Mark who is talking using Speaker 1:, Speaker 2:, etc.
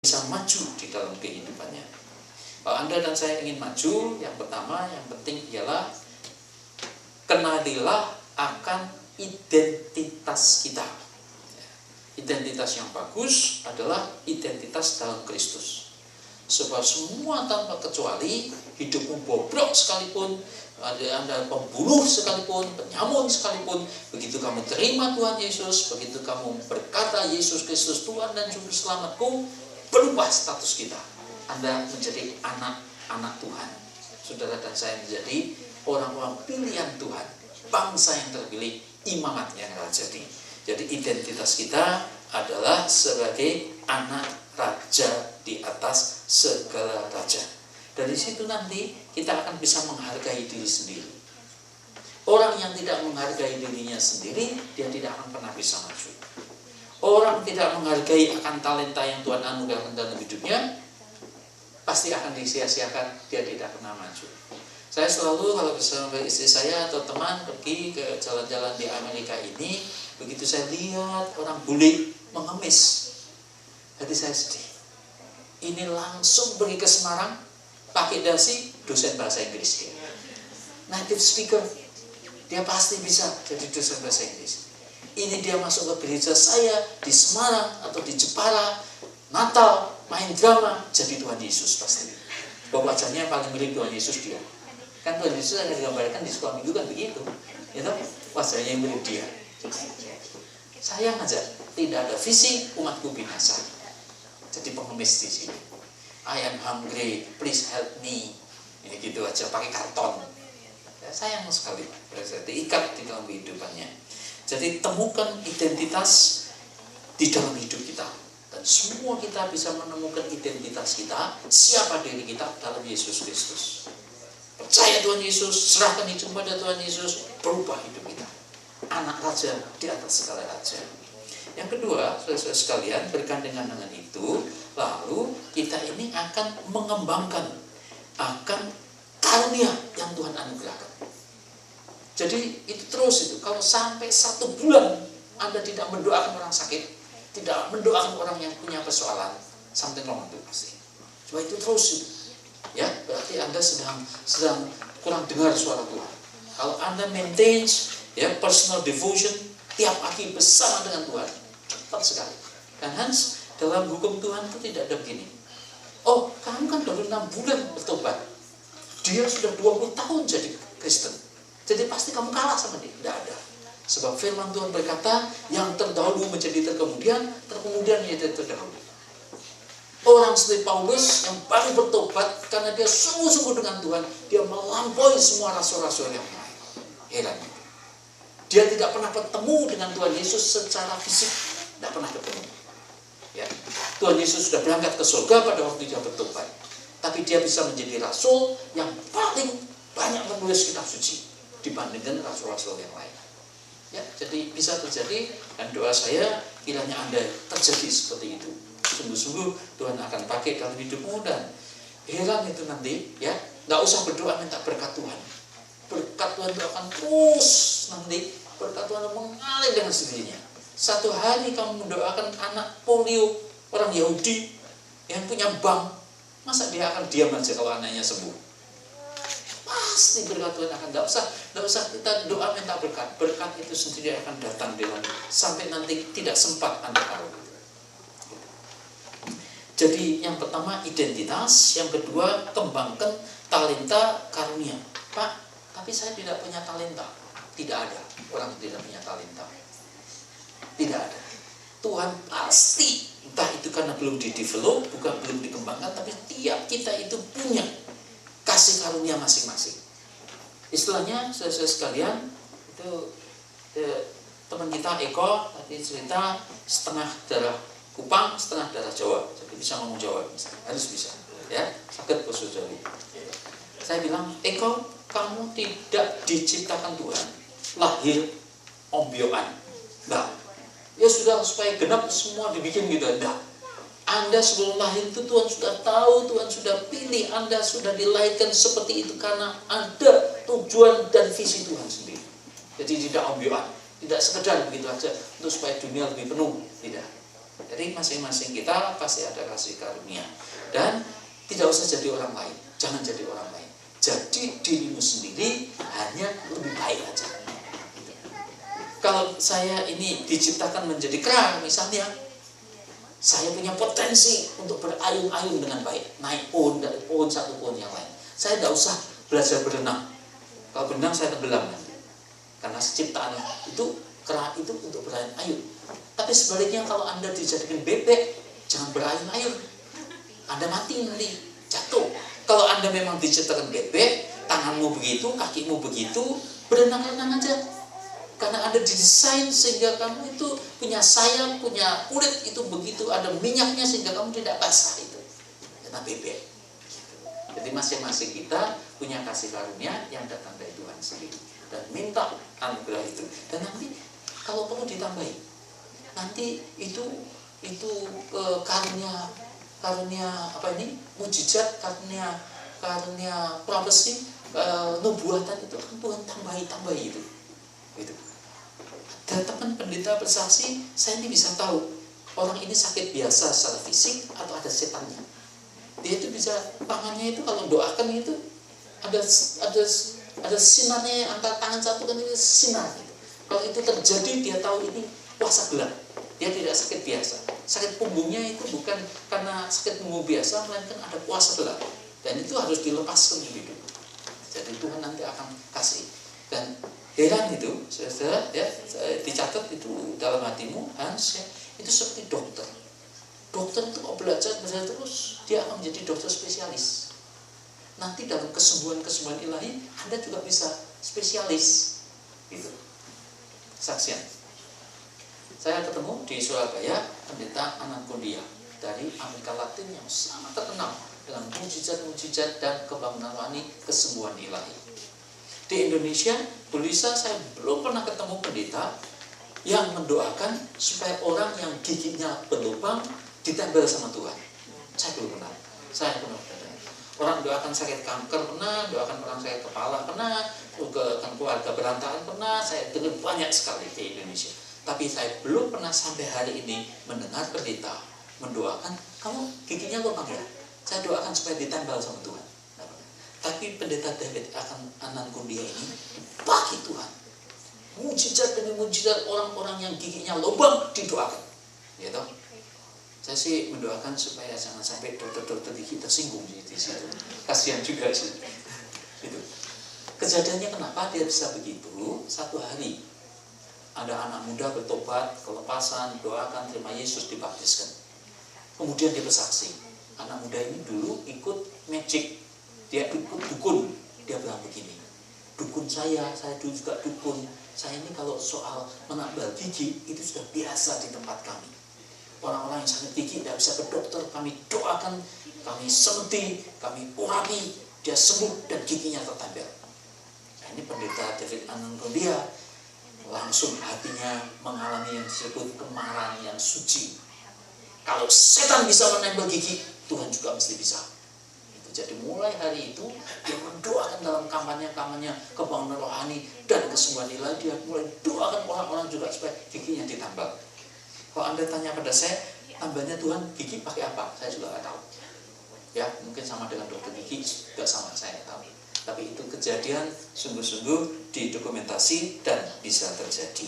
Speaker 1: bisa maju di dalam kehidupannya. Kalau Anda dan saya ingin maju, yang pertama, yang penting ialah kenalilah akan identitas kita. Identitas yang bagus adalah identitas dalam Kristus. Sebab semua tanpa kecuali, hidupmu bobrok sekalipun, Anda pembunuh sekalipun, penyamun sekalipun, begitu kamu terima Tuhan Yesus, begitu kamu berkata Yesus Kristus Tuhan dan Juru Selamatku, berubah status kita. Anda menjadi anak-anak Tuhan. Saudara dan saya menjadi orang-orang pilihan Tuhan, bangsa yang terpilih, imamat yang rajani. Jadi identitas kita adalah sebagai anak raja di atas segala raja. Dari situ nanti kita akan bisa menghargai diri sendiri. Orang yang tidak menghargai dirinya sendiri, dia tidak akan pernah bisa maju. Orang tidak menghargai akan talenta yang Tuhan anugerahkan dalam hidupnya, pasti akan disia-siakan, dia tidak pernah maju. Saya selalu kalau bersama istri saya atau teman pergi ke jalan-jalan di Amerika ini, begitu saya lihat orang bule mengemis, hati saya sedih. Ini langsung pergi ke Semarang, pakai dasi, dosen bahasa Inggris. Native speaker, dia pasti bisa jadi dosen bahasa Inggris. Ini dia masuk ke gereja saya di Semarang atau di Jepara, Natal, main drama, jadi Tuhan Yesus pasti. Bahwa wajahnya paling mirip Tuhan Yesus dia. Kan Tuhan Yesus yang digambarkan di sekolah minggu kan begitu. Ya toh? Wajahnya yang mirip dia. Sayang aja, tidak ada visi, umatku binasa. Jadi pengemis di sini. I am hungry, please help me. Ini gitu aja, pakai karton. Ya, sayang sekali. Diikat di dalam kehidupannya. Jadi temukan identitas di dalam hidup kita. Dan semua kita bisa menemukan identitas kita, siapa diri kita dalam Yesus Kristus. Percaya Tuhan Yesus, serahkan hidup pada Tuhan Yesus, berubah hidup kita. Anak raja di atas segala raja. Yang kedua, saudara sekalian, bergandengan dengan itu, lalu kita ini akan mengembangkan akan karunia yang Tuhan anugerahkan. Jadi itu terus itu. Kalau sampai 1 bulan Anda tidak mendoakan orang sakit, tidak mendoakan orang yang punya persoalan, something wrong itu pasti. Coba itu terus itu. Ya, berarti Anda sedang kurang dengar suara Tuhan. Kalau Anda maintain ya personal devotion tiap pagi bersama dengan Tuhan, cepat sekali. Dan Hans, dalam hukum Tuhan itu tidak ada begini. Oh, kamu kan baru 6 bulan bertobat. Dia sudah 20 tahun jadi Kristen. Jadi pasti kamu kalah sama dia. Tidak ada. Sebab firman Tuhan berkata, yang terdahulu menjadi terkemudian, terkemudian menjadi terdahulu. Orang seperti Paulus yang baru bertobat karena dia sungguh-sungguh dengan Tuhan, dia melampaui semua rasul-rasul yang lain. Heran. Dia tidak pernah bertemu dengan Tuhan Yesus secara fisik. Tidak pernah ketemu. Ya. Tuhan Yesus sudah berangkat ke surga pada waktu dia bertobat. Tapi dia bisa menjadi rasul yang paling banyak menulis kitab suci dibandingkan rasul-rasul yang lain. Ya, jadi bisa terjadi, dan doa saya kiranya Anda terjadi seperti itu. Sungguh-sungguh Tuhan akan pakai dalam hidupmu, dan heran itu nanti, ya, nggak usah berdoa minta berkat Tuhan. Berkat Tuhan itu akan terus nanti, berkat Tuhan mengalir dengan sendirinya. Satu hari kamu mendoakan anak polio orang Yahudi yang punya bank, masa dia akan diam aja kalau anaknya sembuh? Pasti berkat Tuhan akan. Tidak usah kita doa minta berkat. Berkat itu sendiri akan datang dengan sampai nanti tidak sempat Anda tahu. Jadi yang pertama identitas, yang kedua kembangkan talenta karunia. Pak, tapi saya tidak punya talenta. Tidak ada orang yang tidak punya talenta. Tidak ada. Tuhan pasti, entah itu karena belum didevelop, bukan belum dikembangkan, tapi tiap kita itu punya kasih karunia masing-masing. Istilahnya, saudara sekalian, itu teman kita Eko tadi cerita setengah darah Kupang, setengah darah Jawa. Jadi bisa ngomong Jawa, misalnya. Harus bisa. Ya, sakit basa Jawa. Saya bilang, Eko, kamu tidak diciptakan Tuhan lahir ombyoan. Nah, ya sudah supaya genap semua dibikin gitu. Nah, Anda sebelum lahir itu Tuhan sudah tahu, Tuhan sudah pilih, Anda sudah dilahirkan seperti itu karena ada tujuan dan visi Tuhan sendiri. Jadi tidak ombyoan, tidak sekedar begitu aja untuk supaya dunia lebih penuh, tidak. Jadi Jadi masing-masing kita pasti ada kasih karunia. Dan tidak usah jadi orang lain. Jangan jadi orang lain. Jadi dirimu sendiri, hanya lebih baik aja. Kalau saya ini diciptakan menjadi kerang misalnya, saya punya potensi untuk berayun-ayun dengan baik, naik pohon dari pohon satu pohon yang lain. Saya tidak usah belajar berenang. Kalau berenang saya tenggelam nanti. Karena ciptaan itu kerang itu untuk berayun-ayun. Tapi sebaliknya kalau Anda dijadikan bebek, jangan berayun-ayun. Anda mati nanti, jatuh. Kalau Anda memang diciptakan bebek, tanganmu begitu, kakimu begitu, berenang-renang aja. Karena Anda didesain sehingga kamu itu punya sayap, punya kulit itu begitu, ada minyaknya sehingga kamu tidak basah itu. Karena bebek. Jadi masing-masing kita punya kasih karunia yang datang dari Tuhan sendiri. Dan minta anugerah itu. Dan nanti kalau perlu ditambahin, nanti itu karunia apa ini? Mujizat, karunia prophecy, nubuatan itu kan Tuhan tambahi itu. Gitu. Dan teman pendeta bersaksi, saya ini bisa tahu orang ini sakit biasa secara fisik atau ada setannya. Dia itu bisa, tangannya itu kalau doakan itu ada sinarnya, antara tangan satu kan itu sinar gitu. Kalau itu terjadi dia tahu ini kuasa gelap. Dia tidak sakit biasa. Sakit punggungnya itu bukan karena sakit punggung biasa, melainkan ada kuasa gelap. Dan itu harus dilepaskan dulu. Jadi Tuhan nanti akan kasih. Dan heran itu, saudara, ya, dicatat itu dalam hatimu, Hans, ya, itu seperti dokter. Dokter itu kalau belajar terus, dia akan menjadi dokter spesialis. Nanti dalam kesembuhan-kesembuhan ilahi, Anda juga bisa spesialis. Gitu. Saksian. Saya ketemu di Surabaya, pendeta Anangkondia dari Amerika Latin yang sangat terkenal dengan mujizat-mujizat dan kebangunan rohani kesembuhan ilahi. Di Indonesia, Bu Lisa, saya belum pernah ketemu pendeta yang mendoakan supaya orang yang giginya berlubang ditempel sama Tuhan. Saya belum pernah. Saya pernah. Orang doakan sakit kanker pernah, doakan orang sakit kepala pernah, doakan keluarga berantakan pernah. Saya dengar banyak sekali di Indonesia. Tapi saya belum pernah sampai hari ini mendengar pendeta mendoakan, kamu giginya lubang ya? Saya doakan supaya ditempel sama Tuhan. Tapi pendeta David akan Anangkondia ini bagi Tuhan mujizat demi mujizat, orang-orang yang giginya lubang didoakan. Gitu. Saya sih mendoakan supaya jangan sampai dokter-dokter gigi tersinggung di situ. Kasihan juga sih. Gitu. Kejadiannya kenapa dia bisa begitu? Satu hari ada anak muda bertobat, kelepasan, doakan, terima Yesus, dibaptiskan. Kemudian dia bersaksi. Anak muda ini dulu ikut magic. Dia ikut dukun, dia bilang begini, dukun saya dulu juga dukun, saya ini kalau soal menambal gigi, itu sudah biasa di tempat kami. Orang-orang yang sakit gigi tidak bisa ke dokter, kami doakan, kami semedi, kami urapi, dia sembuh dan giginya tertempel. Nah, ini pendeta David Anangkondia, langsung hatinya mengalami yang disebut kemarahan yang suci. Kalau setan bisa menempel gigi, Tuhan juga mesti bisa. Jadi mulai hari itu dia mendoakan dalam kampanye-kampanye kebangunan rohani dan kesembuhan ilahi. Dia mulai doakan orang-orang juga supaya giginya ditambal. Kalau Anda tanya pada saya, tambahnya Tuhan gigi pakai apa? Saya juga nggak tahu. Ya mungkin sama dengan dokter gigi, juga sama, saya nggak tahu. Tapi itu kejadian sungguh-sungguh didokumentasi dan bisa terjadi.